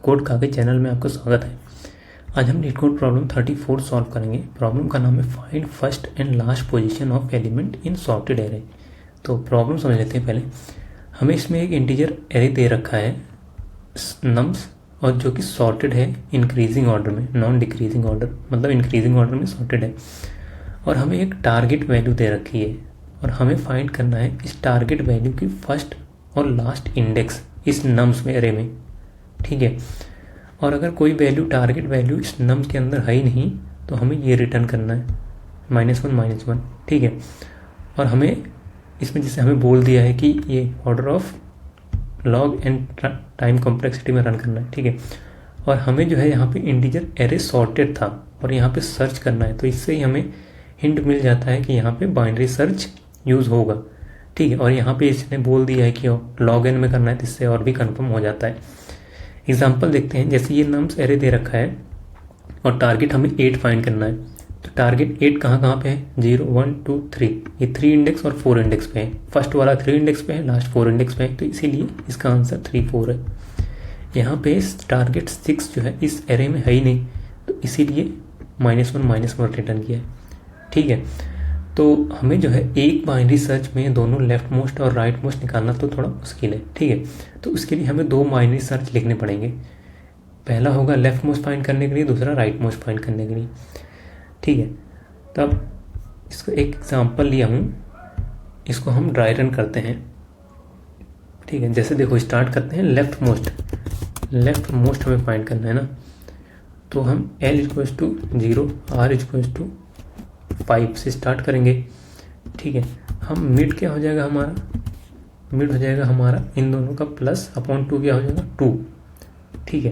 Code का के channel में आपका स्वागत है। आज हम लीड कोड प्रॉब्लम 34 सॉल्व करेंगे। प्रॉब्लम का नाम है find first and last position of element in sorted array. तो प्रॉब्लम समझ लेते हैं पहले। हमें इसमें एक इंटीजर एरे दे रखा है नम्स, और जो कि सॉर्टेड है इंक्रीजिंग ऑर्डर में, नॉन डिक्रीजिंग ऑर्डर, मतलब इंक्रीजिंग ऑर्डर में सॉर्टेड है। और हमें एक टारगेट वैल्यू दे रखी है और हमें फाइंड करना है इस टारगेट वैल्यू की फर्स्ट और लास्ट इंडेक्स इस नम्स में, एरे में। ठीक है। और अगर कोई वैल्यू, टारगेट वैल्यू इस नम्स के अंदर है ही नहीं, तो हमें ये रिटर्न करना है -1 ठीक है। और हमें इसमें जैसे हमें बोल दिया है कि ये order of log and time complexity में रन करना है। ठीक है। और हमें जो है यहाँ पे इंटीजर एरे सॉर्टेड था और यहाँ पे सर्च करना है, तो इससे ही हमें हिंट मिल जाता है कि यहाँ पे बाइनरी सर्च यूज़ होगा। ठीक है। और यहाँ पे इसने बोल दिया है कि लॉग एन में करना है, तो इससे और भी कंफर्म हो जाता है। एग्जाम्पल देखते हैं। जैसे ये नम्स एरे दे रखा है और टारगेट हमें 8 फाइंड करना है, तो टारगेट 8 कहाँ पे है? 0 1 2 3, ये 3 इंडेक्स और 4 इंडेक्स पे है। फर्स्ट वाला 3 इंडेक्स पे है, लास्ट 4 इंडेक्स पे है, तो इसीलिए इसका आंसर 3 4 है। यहाँ पे टारगेट 6 जो है इस एरे में है ही नहीं, तो इसीलिए -1 रिटर्न किया है। ठीक है। तो हमें जो है एक बाइनरी सर्च में दोनों लेफ्ट मोस्ट और राइट मोस्ट निकालना तो थोड़ा मुश्किल है। ठीक है। तो उसके लिए हमें 2 बाइनरी सर्च लिखने पड़ेंगे। पहला होगा लेफ्ट मोस्ट फाइंड करने के लिए, दूसरा राइट मोस्ट फाइंड करने के लिए। ठीक है। तब इसको एक एग्जांपल लिया हूँ, इसको हम ड्राई रन करते हैं। ठीक है। जैसे देखो, स्टार्ट करते हैं लेफ्ट मोस्ट हमें फाइंड करना है ना, तो हम L = 0, R = 5 से स्टार्ट करेंगे। ठीक है। हम मिड क्या हो जाएगा हमारा? मिड हो जाएगा हमारा इन दोनों का +/2 क्या हो जाएगा? 2। ठीक है।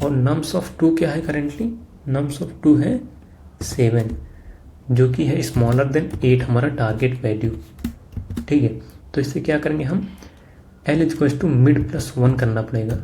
और नम्स ऑफ 2 क्या है करेंटली? नम्स ऑफ 2 है 7, जो कि है स्मॉलर देन 8 हमारा टारगेट वैल्यू। ठीक है। तो इससे क्या करेंगे हम? L = मिड +1 करना पड़ेगा,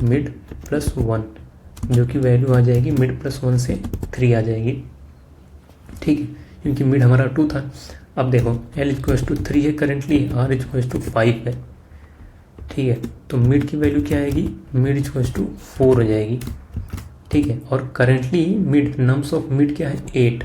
मिड +1, जो कि वैल्यू आ जाएगी मिड +1 से 3 आ जाएगी। ठीक है। क्योंकि मिड हमारा 2 था। अब देखो, L = 3 है करेंटली, R = 5 है। ठीक है। तो मिड की वैल्यू क्या आएगी? मिड = 4 हो जाएगी। ठीक है। और currently mid, nums of mid क्या है? 8,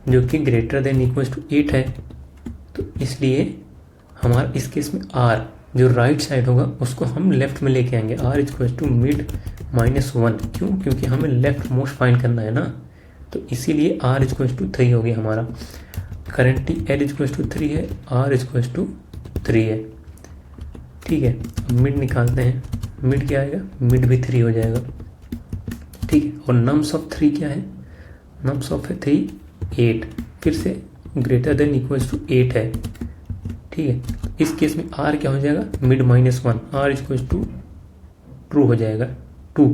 जो कि ग्रेटर देन इक्वल टू 8 है। तो इसलिए हमारा इस केस में R जो राइट साइड होगा उसको हम लेफ्ट में लेके आएंगे। R = mid -1। क्यों? क्योंकि हमें लेफ्ट मोस्ट फाइंड करना है ना, तो इसीलिए R = 3 हो गया हमारा। करेंटली L = 3 है, R = 3 है। ठीक है। अब मिड निकालते हैं। मिड क्या आएगा? मिड भी 3 हो जाएगा। ठीक है। और नम्स ऑफ 3 क्या है? नम्स ऑफ 3 8, फिर से ग्रेटर देन इक्वल टू 8 है। ठीक है। इस केस में R क्या हो जाएगा? मिड -1, R = ट्रू हो जाएगा, 2।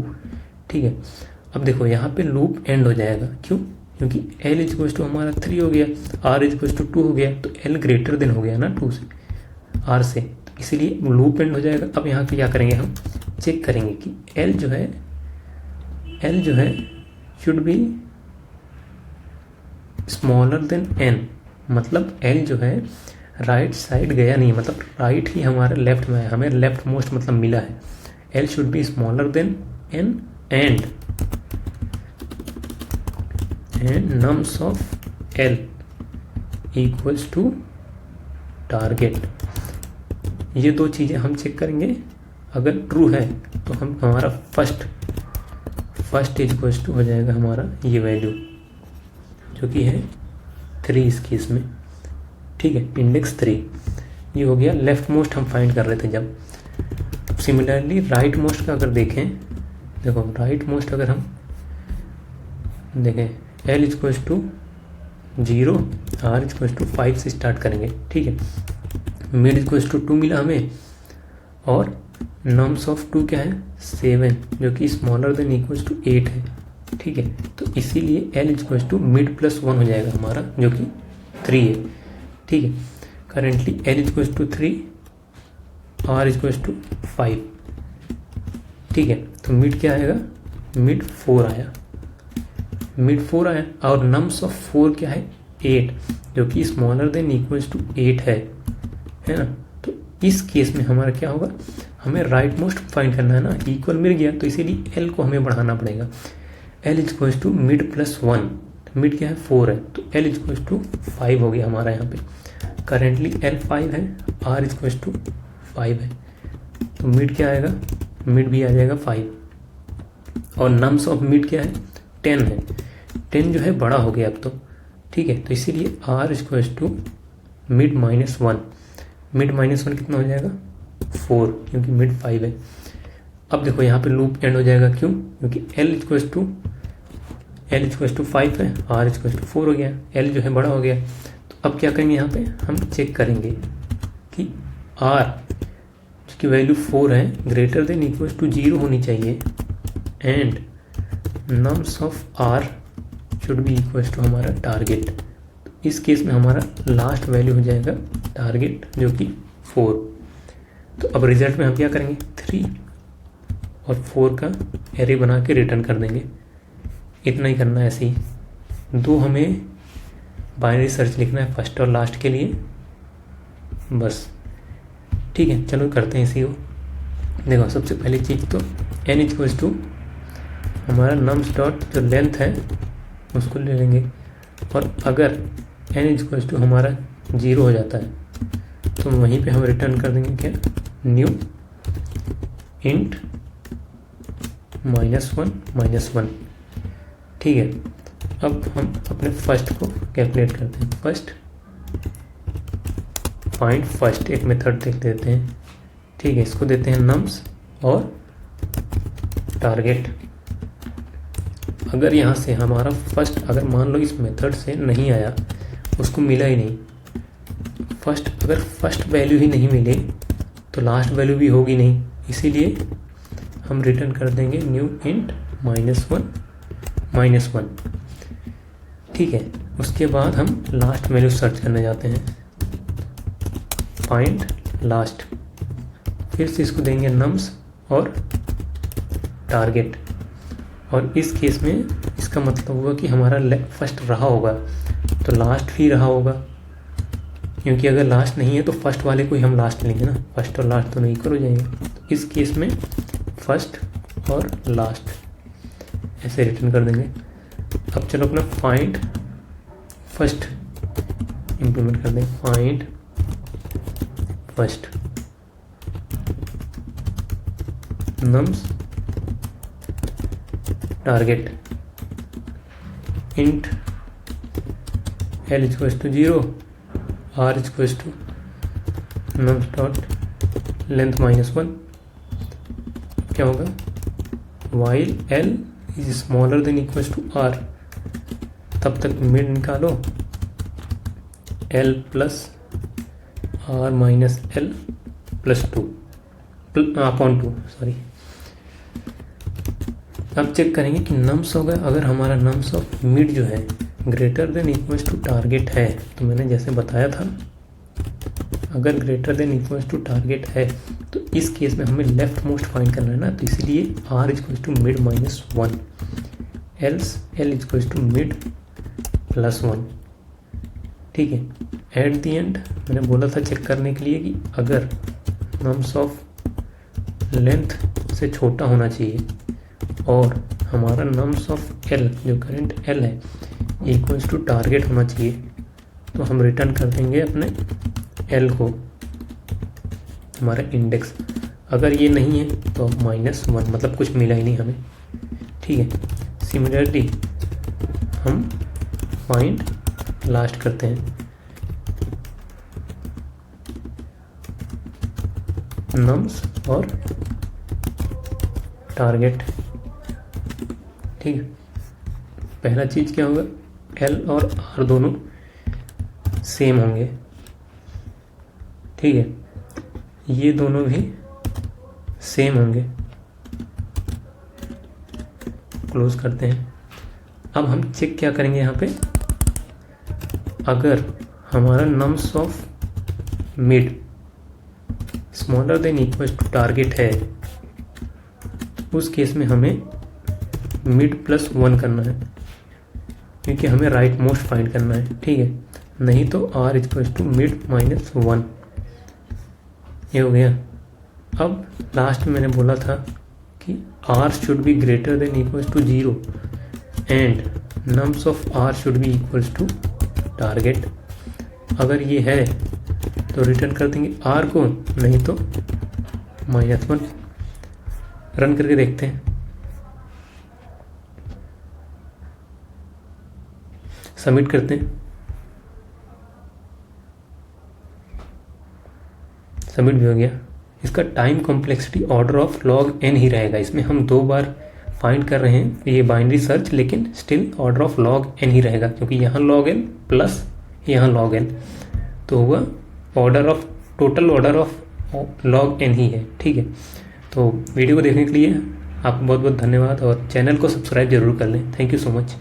ठीक है। अब देखो, यहाँ पे लूप एंड हो जाएगा। क्यों? क्योंकि L = हमारा 3 हो गया, R = 2 हो गया, तो L ग्रेटर देन हो गया ना 2 से, R से, तो इसीलिए लूप एंड हो जाएगा। अब यहाँ पे क्या करेंगे? हम चेक करेंगे कि L जो है should be smaller than N, मतलब L जो है राइट साइड गया नहीं, मतलब राइट ही हमारे लेफ्ट में है, हमें लेफ्ट मोस्ट मतलब मिला है। L should be smaller than N and nums of L equals to target. ये 2 चीज़ें हम चेक करेंगे। अगर ट्रू है तो हम हमारा फर्स्ट इक्वल्स टू हो जाएगा हमारा ये वैल्यू, जो कि है 3 इस केस में। ठीक है। इंडेक्स 3 ये हो गया। लेफ्ट मोस्ट हम फाइंड कर रहे थे जब। सिमिलरली राइट मोस्ट का अगर देखें, देखो राइट मोस्ट अगर हम देखें, L = 0, R = 5 से स्टार्ट करेंगे। ठीक है। मिड = 2 मिला हमें, और नम्स ऑफ 2 क्या है? 7, जो कि स्मॉलर देन इक्वल टू 8 है। ठीक है। तो इसीलिए L = मिड +1 हो जाएगा हमारा, जो कि 3 है। ठीक है। Currently L = 3, R = 5। ठीक है। तो मिड क्या आएगा? मिड 4 आया, मिड 4 आया। और नम्स ऑफ 4 क्या है? 8, जो कि स्मॉलर देन इक्वल्स टू 8 है ना। तो इस केस में हमारा क्या होगा? हमें राइट मोस्ट फाइंड करना है ना, इक्वल मिल गया तो इसीलिए एल को हमें बढ़ाना पड़ेगा। L equal to mid plus 1, mid क्या है 4 है, तो एल इक्वल टू 5 हो गया हमारा यहाँ पे। करेंटली एल 5 है, आर इक्वल टू 5 है, तो मिड क्या आएगा, मिड भी आ जाएगा 5 और नम्स ऑफ मिड क्या है 10 है। 10 जो है बड़ा हो गया अब तो, ठीक है, तो इसीलिए R equal to mid -1, mid -1 कितना हो जाएगा 4, क्योंकि मिड 5 है। अब देखो यहाँ पे लूप एंड हो जाएगा, क्यों, क्योंकि एल इक्वल टू 5 है, आर इक्वल टू 4 हो गया, एल जो है बड़ा हो गया। तो अब क्या करेंगे, यहाँ पे हम चेक करेंगे कि आर जिसकी वैल्यू 4 है ग्रेटर देन इक्वल टू 0 होनी चाहिए and nums of R should be equal to हमारा टारगेट। तो इस केस में हमारा लास्ट वैल्यू हो जाएगा टारगेट जो कि 4। तो अब रिजल्ट में हम क्या करेंगे, 3 और 4 का एरे बना के रिटर्न कर देंगे। इतना ही करना है ऐसे ही। 2 हमें बाइनरी सर्च लिखना है फर्स्ट और लास्ट के लिए, बस, ठीक है। चलो करते हैं इसी को। देखो सबसे पहली चीज़ तो n इक्वल्स टू हमारा नम्स डॉट जो लेंथ है उसको ले लेंगे, और अगर n इक्वल्स टू हमारा 0 हो जाता है तो वहीं पे हम रिटर्न कर देंगे क्या, न्यू इंट -1, ठीक है। अब हम अपने फर्स्ट को कैलकुलेट करते हैं। फर्स्ट फाइंड फर्स्ट एक मेथड देख लेते हैं, ठीक है। इसको देते हैं नम्स और टारगेट। अगर यहाँ से हमारा फर्स्ट, अगर मान लो इस मेथड से नहीं आया, उसको मिला ही नहीं, अगर फर्स्ट वैल्यू ही नहीं मिले तो लास्ट वैल्यू भी होगी नहीं, इसीलिए हम रिटर्न कर देंगे न्यू इंट -1, ठीक है। उसके बाद हम लास्ट वैल्यू सर्च करने जाते हैं, फाइंड लास्ट, फिर से इसको देंगे नम्स और टारगेट। और इस केस में इसका मतलब होगा कि हमारा फर्स्ट रहा होगा तो लास्ट भी रहा होगा, क्योंकि अगर लास्ट नहीं है तो फर्स्ट वाले को ही हम लास्ट लेंगे ना, फर्स्ट और लास्ट दोनों इक्वल हो जाएंगे। तो इस केस में फर्स्ट और लास्ट ऐसे रिटर्न कर देंगे। अब चलो अपना फाइंड फर्स्ट इम्प्लीमेंट कर दें, find first nums target int L equals to 0, R equals to nums dot length -1। क्या होगा, while L is smaller than equals to R, तब तक मिड निकालो, L plus R minus L plus 2 upon 2, sorry. अब check करेंगे कि nums होगा, अगर हमारा नम्स ऑफ मिड जो है greater than equals to target है, तो मैंने जैसे बताया था अगर greater than equals to target है तो इस केस में हमें लेफ्ट मोस्ट फाइंड करना है ना, तो इसीलिए R equals to mid -1 else L equals to mid +1, ठीक है। एट द एंड मैंने बोला था चेक करने के लिए कि अगर नम्स ऑफ लेंथ से छोटा होना चाहिए और हमारा नम्स ऑफ एल जो करंट एल है इक्वल्स टू टारगेट होना चाहिए, तो हम रिटर्न कर देंगे अपने एल को, हमारा इंडेक्स। अगर ये नहीं है तो -1, मतलब कुछ मिला ही नहीं हमें, ठीक है। सिमिलरली हम फाइंड लास्ट करते हैं, नम्स और टारगेट, ठीक है। पहला चीज़ क्या होगा, एल और आर दोनों सेम होंगे, ठीक है। ये दोनों भी सेम होंगे, क्लोज करते हैं। अब हम चेक क्या करेंगे यहाँ पे, अगर हमारा nums of mid smaller than equals to target है तो उस केस में हमें मिड +1 करना है, क्योंकि हमें राइट मोस्ट फाइंड करना है, ठीक है। नहीं तो आर इक्वल्स टू मिड -1, ये हो गया। अब लास्ट में मैंने बोला था कि r should be greater than equals to 0 and nums of r should be equals to target. अगर ये है तो रिटर्न कर देंगे r को, नहीं तो -1। रन करके देखते हैं। सबमिट करते हैं। सबमिट भी हो गया। इसका time complexity order of log n ही रहेगा। इसमें हम 2 बार फाइंड कर रहे हैं ये बाइनरी सर्च, लेकिन still order of log n ही रहेगा, क्योंकि यहाँ log n प्लस यहाँ log n, तो हुआ total order of log n ही है। ठीक है, तो वीडियो को देखने के लिए आपको बहुत बहुत धन्यवाद और चैनल को सब्सक्राइब जरूर कर लें। Thank you so much.